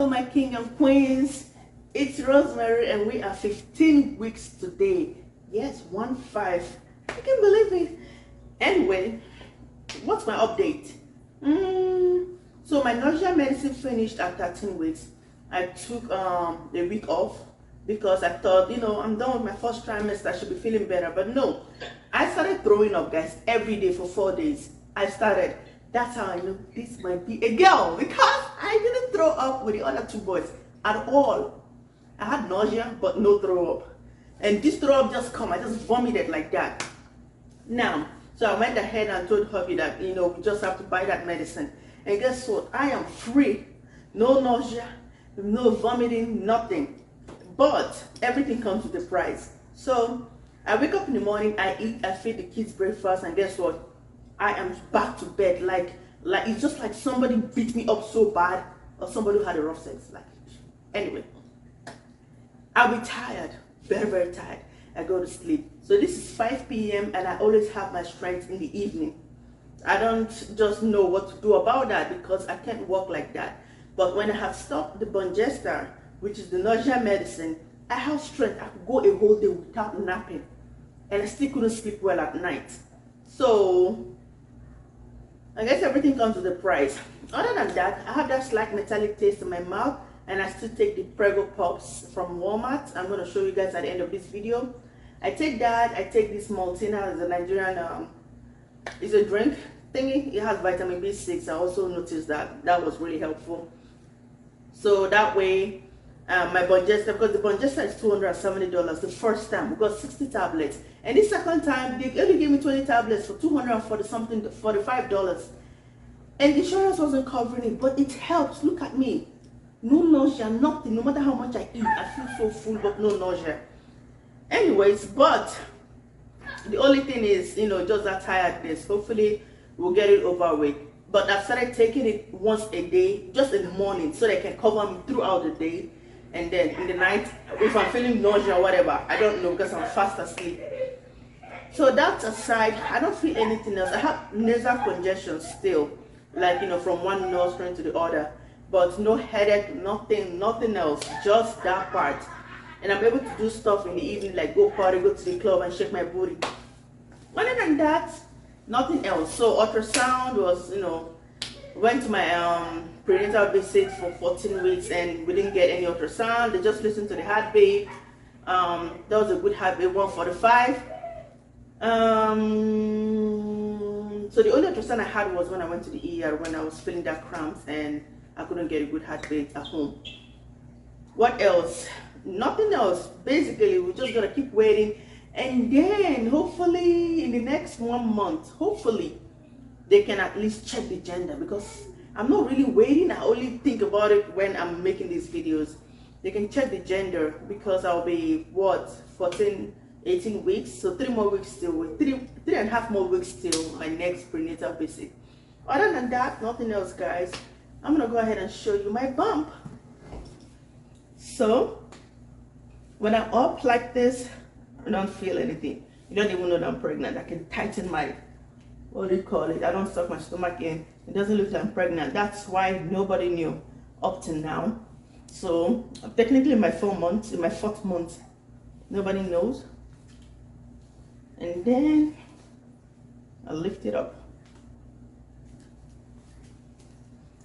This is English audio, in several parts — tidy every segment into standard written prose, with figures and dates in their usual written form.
Hello, my king and queens. It's Rosemary, and we are 15 weeks today. Yes, 1-5. I can't believe it. Anyway, what's my update? So my nausea medicine finished at 13 weeks. I took a week off because I thought, I'm done with my first trimester. I should be feeling better. But no, I started throwing up, guys, every day for 4 days. That's how I know this might be a girl, because I didn't throw up with the other two boys at all. I had nausea, but no throw up. And this throw up just come, I just vomited like that. Now, so I went ahead and told hubby that, we just have to buy that medicine. And guess what? I am free. No nausea, no vomiting, nothing. But everything comes with a price. So I wake up in the morning, I eat, I feed the kids breakfast, and guess what? I am back to bed. Like it's just like somebody beat me up so bad, or somebody who had a rough sex. Anyway, I'll be tired, very, very tired. I go to sleep. So this is 5 p.m. and I always have my strength in the evening. I don't just know what to do about that because I can't walk like that. But when I have stopped the Bonjesta, which is the nausea medicine, I have strength. I could go a whole day without napping, and I still couldn't sleep well at night. So I guess everything comes with a price. Other than that, I have that slight metallic taste in my mouth, and I still take the Prego Pops from Walmart. I'm going to show you guys at the end of this video. I take that. I take this Maltina, it's a Nigerian, it's a drink thingy. It has vitamin B6. I also noticed that was really helpful. So that way, my Bonjesta, because the Bonjesta is $270 the first time. We got 60 tablets. And the second time, they only gave me 20 tablets for $240 something, $45. And the insurance wasn't covering it, but it helps. Look at me. No nausea, nothing. No matter how much I eat, I feel so full, but no nausea. Anyways, but the only thing is, just that tiredness. Hopefully, we'll get it over with. But I started taking it once a day, just in the morning, so they can cover me throughout the day. And then in the night, if I'm feeling nausea or whatever, I don't know because I'm fast asleep. So that aside, I don't feel anything else. I have nasal congestion still, from one nostril to the other. But no headache, nothing else, just that part. And I'm able to do stuff in the evening, like go party, go to the club and shake my booty. Other than that, nothing else. So ultrasound was, went to my prenatal visit for 14 weeks and we didn't get any ultrasound. They just listened to the heartbeat. That was a good heartbeat, 145. So the only ultrasound I had was when I went to the ER when I was feeling that cramps and I couldn't get a good heartbeat at home. What else? Nothing else. Basically, we're just gonna keep waiting, and then hopefully in the next 1 month, hopefully they can at least check the gender, because I'm not really waiting. I only think about it when I'm making these videos. They can check the gender because I'll be 18 weeks, so 3 more weeks still, with 3.5 more weeks till my next prenatal visit. Other than that, nothing else, guys. I'm gonna go ahead and show you my bump. So when I'm up like this, I don't feel anything. You don't even know that I'm pregnant. I can tighten my, what do you call it? I don't suck my stomach in. It doesn't look like I'm pregnant. That's why nobody knew up to now. So I'm technically in my 4th month. Nobody knows. And then I lift it up.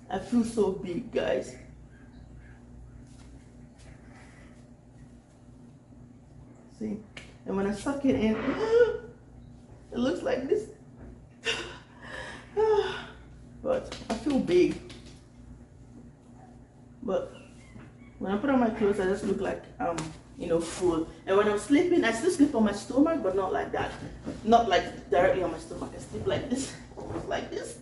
I feel so big, guys. See? And when I suck it in, it looks like this. But I feel big. But when I put on my clothes, I just look like full. And when I'm sleeping, I still sleep on my stomach, but not like that. Not like directly on my stomach. I sleep like this. Like this.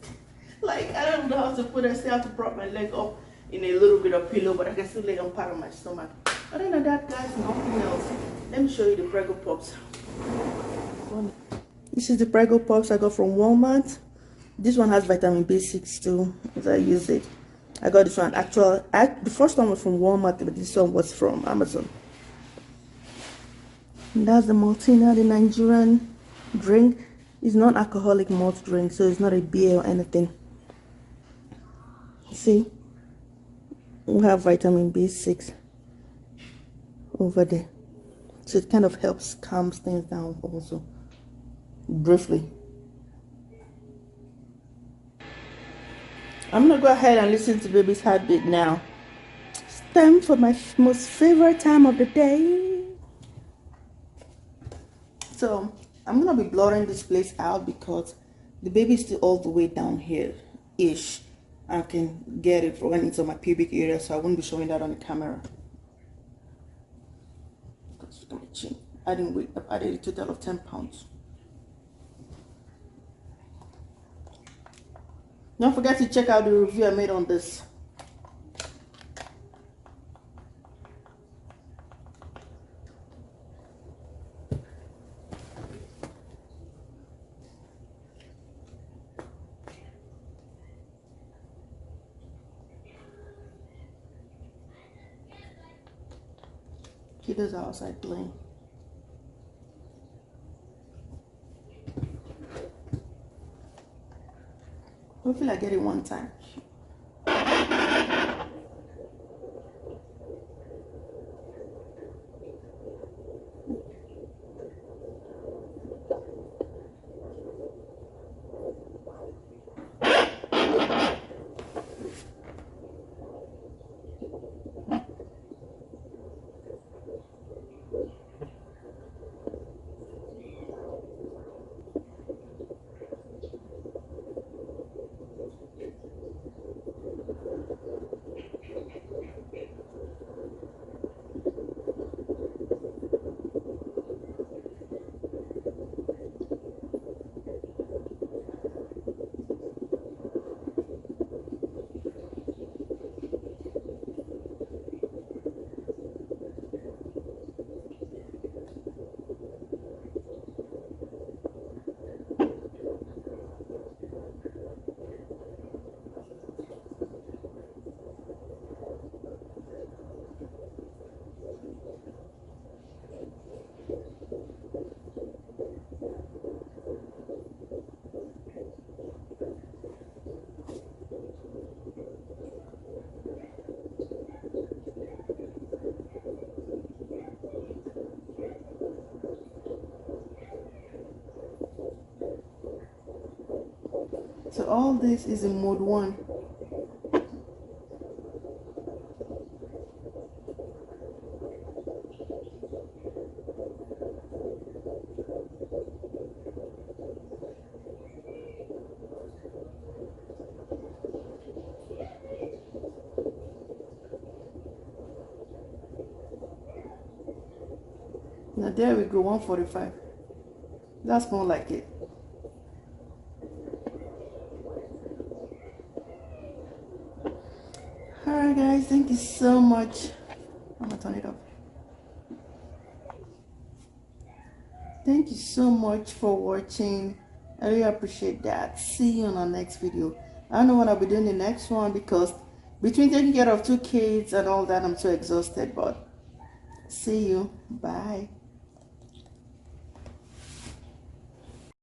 Like, I don't know how to put it. I still have to prop my leg up in a little bit of pillow, but I can still lay on part of my stomach. Other than that, guys, nothing else. Let me show you the Prego Pops. This is the Prego Pops I got from Walmart. This one has vitamin B6 too, as I use it. I got this one. The first one was from Walmart, but this one was from Amazon. And that's the Maltina, the Nigerian drink. It's non-alcoholic malt drink, so it's not a beer or anything. See? We have vitamin B6 over there, so it kind of helps calm things down also. Briefly, I'm gonna go ahead and listen to baby's heartbeat now. It's time for my most favorite time of the day. So I'm gonna be blurring this place out because the baby is still all the way down here ish. I can get it when it's on my pubic area, so I won't be showing that on the camera. Look at my chin. Adding weight, I've added a total of 10 pounds. Don't forget to check out the review I made on this. Kiddos are outside playing. Hopefully I get it one time. So all this is in mode 1. Now there we go, 145. That's more like it. Alright guys, thank you so much. I'm gonna turn it off. Thank you so much for watching. I really appreciate that. See you on our next video. I don't know what I'll be doing the next one because between taking care of 2 kids and all that, I'm so exhausted, but see you. Bye.